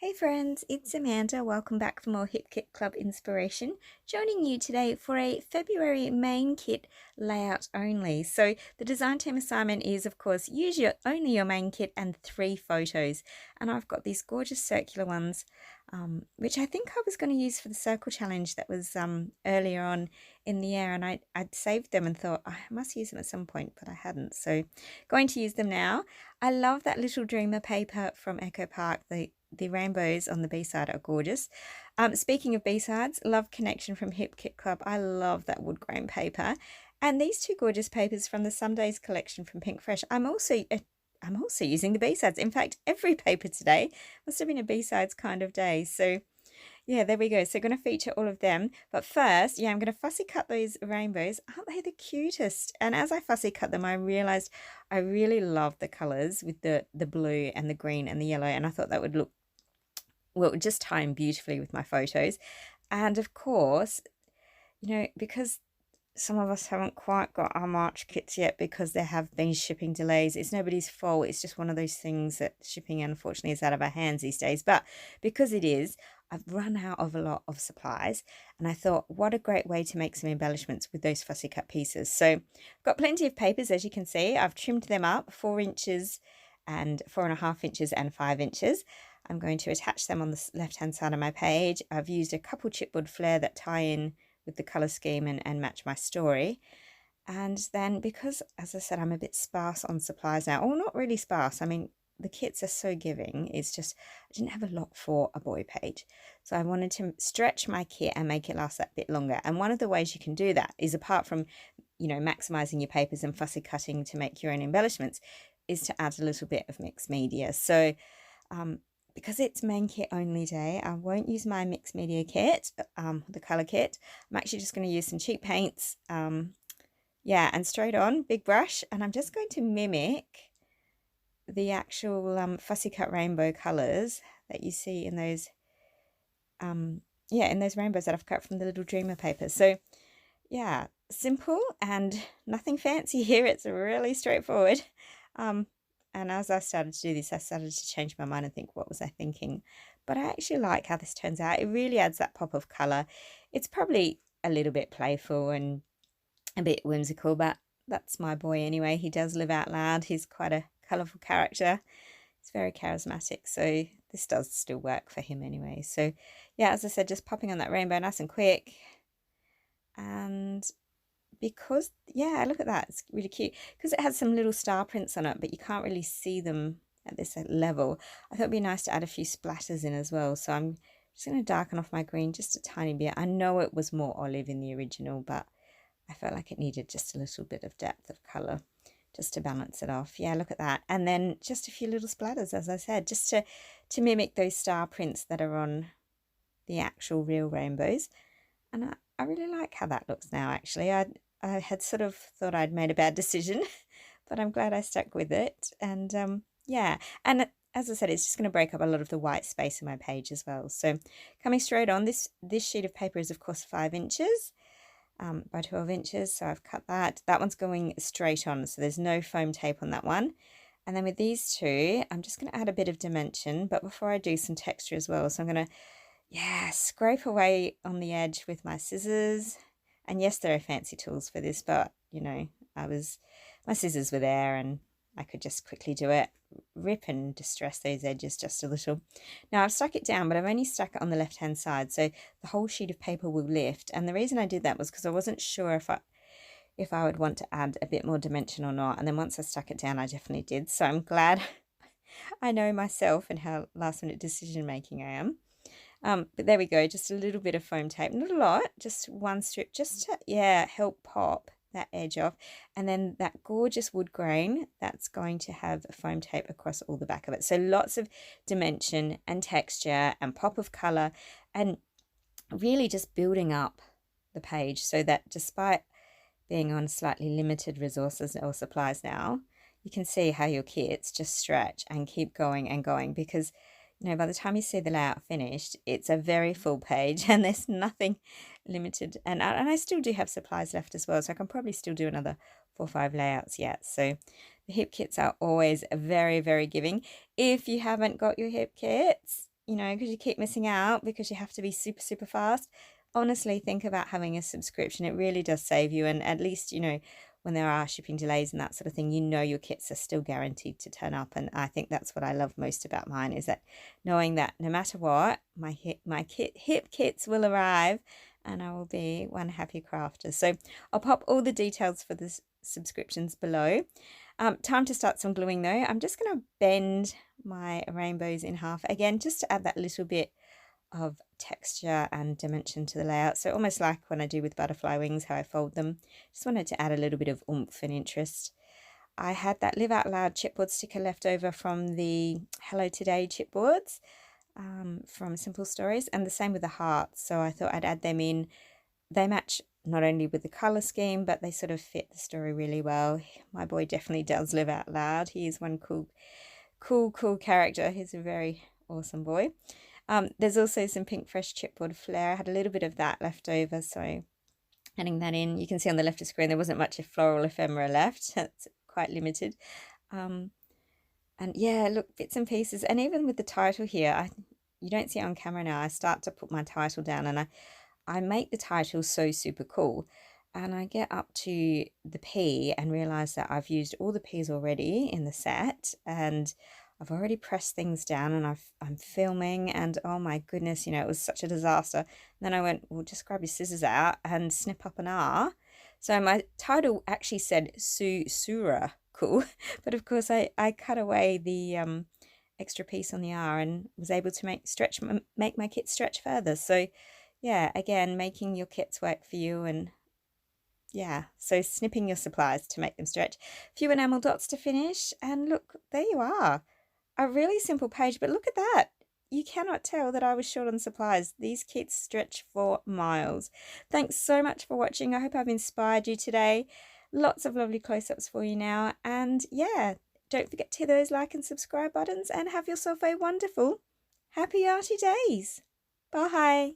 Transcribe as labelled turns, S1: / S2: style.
S1: Hey friends, it's Amanda. Welcome back for more Hip Kit Club inspiration. Joining you today for a February main kit layout only. So the design team assignment is, of course, use only your main kit and 3 photos. And I've got these gorgeous circular ones, which I think I was going to use for the circle challenge that was earlier on in the year. And I'd saved them and thought I must use them at some point, but I hadn't. So going to use them now. I love that little dreamer paper from Echo Park. The rainbows on the B-side are gorgeous. Speaking of B-sides, love Connection from Hip Kit Club. I love that wood grain paper. And these two gorgeous papers from the Some Days collection from Pink Fresh. I'm also using the B-sides. In fact, every paper today must have been a B-sides kind of day. So yeah, there we go. So I'm going to feature all of them. But first, yeah, I'm going to fussy cut those rainbows. Aren't they the cutest? And as I fussy cut them, I realized I really love the colors with the blue and the green and the yellow. And I thought that would look, well, it would just tie in beautifully with my photos. And of course, because some of us haven't quite got our March kits yet because there have been shipping delays. It's nobody's fault. It's just one of those things that shipping, unfortunately, is out of our hands these days. But because it is, I've run out of a lot of supplies. And I thought, what a great way to make some embellishments with those fussy cut pieces. So I've got plenty of papers, as you can see. I've trimmed them up 4 inches and 4.5 inches and 5 inches. I'm going to attach them on the left-hand side of my page. I've used a couple chipboard flare that tie in with the colour scheme and match my story. And then because, as I said, I'm a bit sparse on supplies now, or not really sparse, I mean, the kits are so giving, it's just, I didn't have a lot for a boy page. So I wanted to stretch my kit and make it last that bit longer. And one of the ways you can do that is, apart from, maximising your papers and fussy cutting to make your own embellishments, is to add a little bit of mixed media. So, because it's main kit only day, I won't use my mixed media kit, the colour kit. I'm actually just going to use some cheap paints, yeah, and straight on, big brush, and I'm just going to mimic the actual fussy cut rainbow colours that you see in those, in those rainbows that I've cut from the little dreamer paper. So, yeah, simple and nothing fancy here. It's really straightforward. And as I started to do this, I started to change my mind and think, what was I thinking? But I actually like how this turns out. It really adds that pop of colour. It's probably a little bit playful and a bit whimsical, but that's my boy anyway. He does live out loud. He's quite a colourful character. He's very charismatic, so this does still work for him anyway. So yeah, as I said, just popping on that rainbow nice and quick. And because, yeah, look at that, it's really cute because it has some little star prints on it, but you can't really see them at this level. I thought it'd be nice to add a few splatters in as well, so I'm just going to darken off my green just a tiny bit. I know it was more olive in the original, but I felt like it needed just a little bit of depth of colour just to balance it off. Yeah, look at that. And then just a few little splatters, as I said, just to mimic those star prints that are on the actual real rainbows. And I really like how that looks now, actually. I had sort of thought I'd made a bad decision, but I'm glad I stuck with it. And yeah, and as I said, it's just going to break up a lot of the white space in my page as well. So coming straight on, this sheet of paper is, of course, 5 inches by 12 inches. So I've cut that. That one's going straight on, so there's no foam tape on that one. And then with these two, I'm just going to add a bit of dimension, but before I do, some texture as well. So I'm going to, yeah, scrape away on the edge with my scissors. And yes, there are fancy tools for this, but, my scissors were there and I could just quickly do it. Rip and distress those edges just a little. Now I've stuck it down, but I've only stuck it on the left-hand side, so the whole sheet of paper will lift. And the reason I did that was because I wasn't sure if I would want to add a bit more dimension or not. And then once I stuck it down, I definitely did. So I'm glad I know myself and how last-minute decision-making I am. But there we go, just a little bit of foam tape, not a lot, just one strip, just to, yeah, help pop that edge off. And then that gorgeous wood grain, that's going to have foam tape across all the back of it. So lots of dimension and texture and pop of colour, and really just building up the page so that despite being on slightly limited resources or supplies now, you can see how your kits just stretch and keep going and going, because by the time you see the layout finished, it's a very full page and there's nothing limited. And I still do have supplies left as well, so I can probably still do another 4 or 5 layouts yet. So the hip kits are always very, very giving. If you haven't got your hip kits, you know, because you keep missing out because you have to be super, super fast, honestly, think about having a subscription. It really does save you. And at least, you know, when there are shipping delays and that sort of thing, you know your kits are still guaranteed to turn up. And I think that's what I love most about mine, is that knowing that no matter what, my hip kits will arrive and I will be one happy crafter. So I'll pop all the details for the subscriptions below. Time to start some gluing though. I'm just going to bend my rainbows in half again, just to add that little bit of texture and dimension to the layout. So almost like when I do with butterfly wings, how I fold them. Just wanted to add a little bit of oomph and interest. I had that Live Out Loud chipboard sticker left over from the Hello Today chipboards from Simple Stories, and the same with the hearts. So I thought I'd add them in. They match not only with the colour scheme, but they sort of fit the story really well. My boy definitely does live out loud. He is one cool character. He's a very awesome boy. There's also some Pink Fresh chipboard flair. I had a little bit of that left over, so adding that in. You can see on the left of screen there wasn't much floral ephemera left. It's quite limited. And yeah, look, bits and pieces. And even with the title here, you don't see it on camera now. I start to put my title down, and I make the title so super cool. And I get up to the P and realize that I've used all the P's already in the set, and I've already pressed things down, and I'm filming, and oh my goodness, you know, it was such a disaster. And then I went, well, just grab your scissors out and snip up an R. So my title actually said Sura, cool. But of course I cut away the extra piece on the R and was able to make my kit stretch further. So yeah, again, making your kits work for you, and yeah, so snipping your supplies to make them stretch. A few enamel dots to finish, and look, there you are. A really simple page, but look at that. You cannot tell that I was short on supplies. These kits stretch for miles. Thanks so much for watching. I hope I've inspired you today. Lots of lovely close-ups for you now. And yeah, don't forget to hit those like and subscribe buttons, and have yourself a wonderful, happy arty days. Bye.